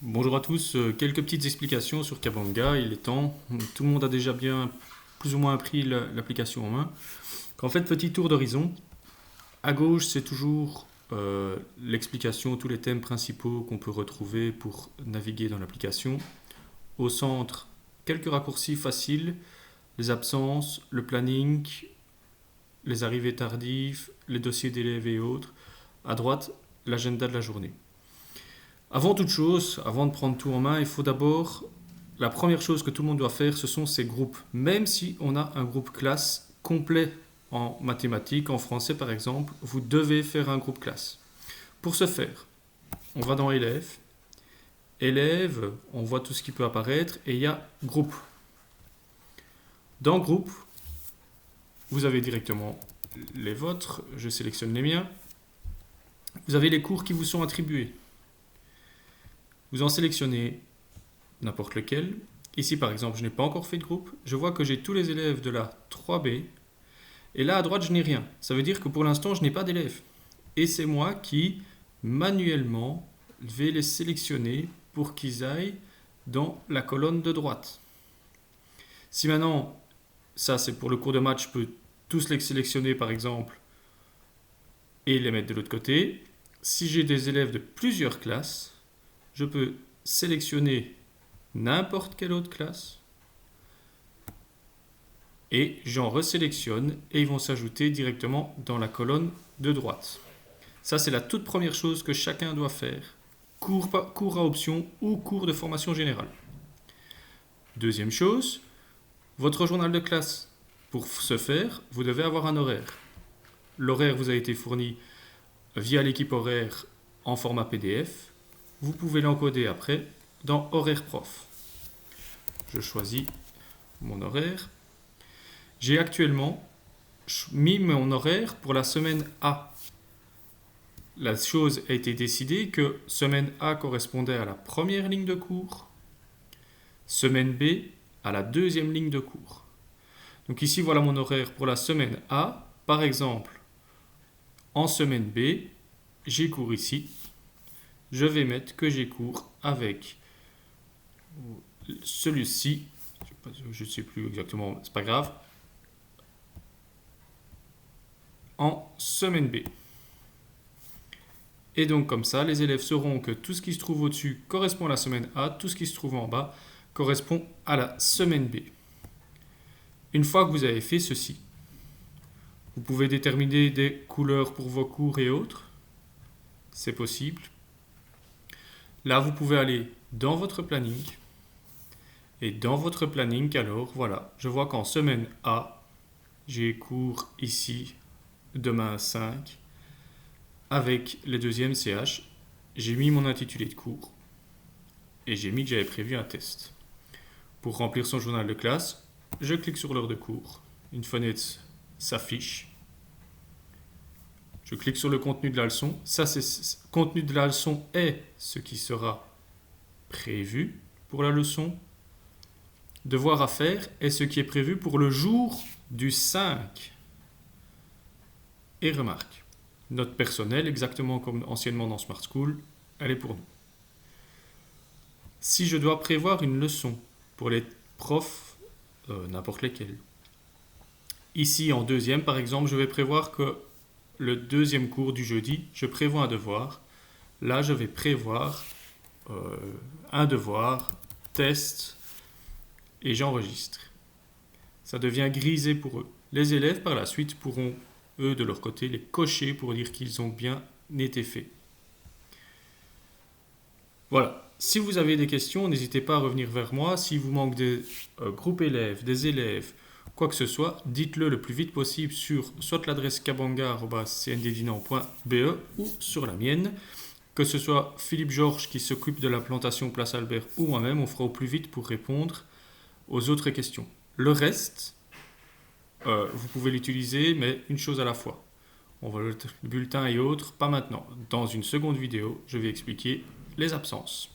Bonjour à tous, quelques petites explications sur Kabanga, il est temps. Tout le monde a déjà bien plus ou moins pris l'application en main. En fait, petit tour d'horizon, à gauche c'est toujours l'explication, tous les thèmes principaux qu'on peut retrouver pour naviguer dans l'application. Au centre, quelques raccourcis faciles, les absences, le planning, les arrivées tardives, les dossiers d'élèves et autres. À droite, l'agenda de la journée. Avant toute chose, avant de prendre tout en main, il faut d'abord, la première chose que tout le monde doit faire, ce sont ces groupes. Même si on a un groupe classe complet en mathématiques, en français par exemple, vous devez faire un groupe classe. Pour ce faire, on va dans élèves. Élèves, on voit tout ce qui peut apparaître et il y a groupe. Dans groupe, vous avez directement les vôtres, je sélectionne les miens. Vous avez les cours qui vous sont attribués. Vous en sélectionnez n'importe lequel. Ici, par exemple, je n'ai pas encore fait de groupe. Je vois que j'ai tous les élèves de la 3B. Et là, à droite, je n'ai rien. Ça veut dire que pour l'instant, je n'ai pas d'élèves. Et c'est moi qui, manuellement, vais les sélectionner pour qu'ils aillent dans la colonne de droite. Si maintenant, ça c'est pour le cours de maths, je peux tous les sélectionner, par exemple, et les mettre de l'autre côté. Si j'ai des élèves de plusieurs classes, je peux sélectionner n'importe quelle autre classe et j'en resélectionne et ils vont s'ajouter directement dans la colonne de droite. Ça, c'est la toute première chose que chacun doit faire. Cours à option ou cours de formation générale. Deuxième chose, votre journal de classe. Pour ce faire, vous devez avoir un horaire. L'horaire vous a été fourni via l'équipe horaire en format PDF. Vous pouvez l'encoder après dans Horaire Prof. Je choisis mon horaire. J'ai actuellement mis mon horaire pour la semaine A. La chose a été décidée que semaine A correspondait à la première ligne de cours, semaine B à la deuxième ligne de cours. Donc ici, voilà mon horaire pour la semaine A. Par exemple, en semaine B, j'ai cours ici. Je vais mettre que j'ai cours avec celui-ci. Je ne sais plus exactement, c'est pas grave. En semaine B. Et donc comme ça, les élèves sauront que tout ce qui se trouve au-dessus correspond à la semaine A, tout ce qui se trouve en bas correspond à la semaine B. Une fois que vous avez fait ceci, vous pouvez déterminer des couleurs pour vos cours et autres. C'est possible. Là, vous pouvez aller dans votre planning. Et dans votre planning, alors, voilà, je vois qu'en semaine A, j'ai cours ici, demain 5, avec le deuxième CH. J'ai mis mon intitulé de cours et j'ai mis que j'avais prévu un test. Pour remplir son journal de classe, je clique sur l'heure de cours. Une fenêtre s'affiche. Je clique sur le contenu de la leçon. Ça, c'est contenu de la leçon est ce qui sera prévu pour la leçon. Devoir à faire est ce qui est prévu pour le jour du 5. Et remarque, note personnelle, exactement comme anciennement dans Smart School, elle est pour nous. Si je dois prévoir une leçon pour les profs, n'importe lesquels, ici en deuxième par exemple, je vais prévoir que le deuxième cours du jeudi, je prévois un devoir. Là, je vais prévoir un devoir, test, et j'enregistre. Ça devient grisé pour eux. Les élèves, par la suite, pourront, eux, de leur côté, les cocher pour dire qu'ils ont bien été faits. Voilà. Si vous avez des questions, n'hésitez pas à revenir vers moi. S'il vous manque des groupes élèves, des élèves, quoi que ce soit, dites-le le plus vite possible sur soit l'adresse kabanga@cnddinant.be ou sur la mienne. Que ce soit Philippe Georges qui s'occupe de l'implantation Place Albert ou moi-même, on fera au plus vite pour répondre aux autres questions. Le reste, vous pouvez l'utiliser, mais une chose à la fois. On va le bulletin et autres, pas maintenant. Dans une seconde vidéo, je vais expliquer les absences.